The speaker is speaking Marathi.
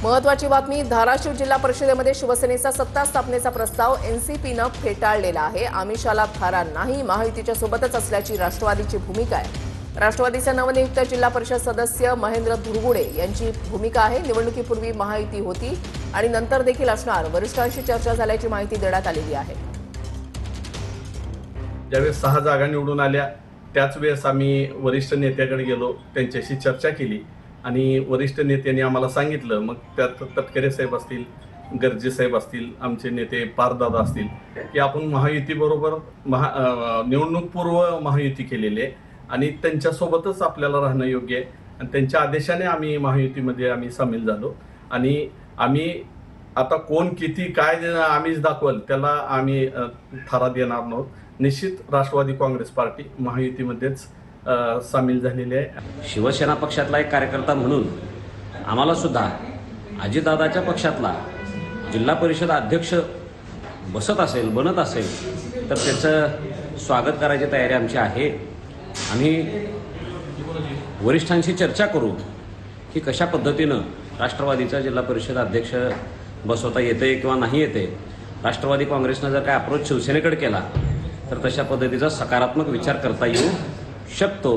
महत्त्वाची बातमी, धाराशिव जिल्हा परिषदेमध्ये शिवसेनेचा सत्ता स्थापनेचा प्रस्ताव एनसीपीनं फेटाळलेला आहे। आमिषाला थारा नाही, महायुतीच्या सोबतच असल्याची राष्ट्रवादीची भूमिका आहे। राष्ट्रवादीचे नवनियुक्त जिल्हा परिषद सदस्य महेंद्र धुरगुडे यांची भूमिका आहे। निवडणुकीपूर्वी महायुती होती आणि नंतर देखील असणार, वरिष्ठांशी चर्चा झाल्याची माहिती देण्यात आलेली आहे। ज्यावेळेस 6 जागा निवडून आल्या त्याच वेळेस आम्ही वरिष्ठ नेत्याकडे गेलो, त्यांच्याशी चर्चा केली आणि वरिष्ठ नेत्यांनी आम्हाला सांगितलं, मग त्यात तटकरे साहेब असतील, गर्जे साहेब असतील, आमचे नेते पारदादा असतील, की आपण महायुतीबरोबर निवडणूक पूर्व महायुती केलेली आहे आणि त्यांच्यासोबतच आपल्याला राहणं योग्य आहे आणि त्यांच्या आदेशाने आम्ही महायुतीमध्ये सामील झालो आणि आम्ही आता कोण किती काय आम्हीच दाखवल त्याला आम्ही थारा देणार नव्हतो। निश्चित राष्ट्रवादी काँग्रेस पार्टी महायुतीमध्येच सामील झालेली आहे। शिवसेना पक्षातला एक कार्यकर्ता म्हणून आम्हाला सुद्धा अजितदादाच्या पक्षातला जिल्हा परिषद अध्यक्ष बनत असेल तर त्याचं स्वागत करायची तयारी आमची आहे। आम्ही वरिष्ठांशी चर्चा करू की कशा पद्धतीनं राष्ट्रवादीचा जिल्हा परिषद अध्यक्ष बसवता येते किंवा नाही येते। राष्ट्रवादी काँग्रेसनं जर काय अप्रोच शिवसेनेकडे केला तर तशा पद्धतीचा सकारात्मक विचार करता येऊ शकतो।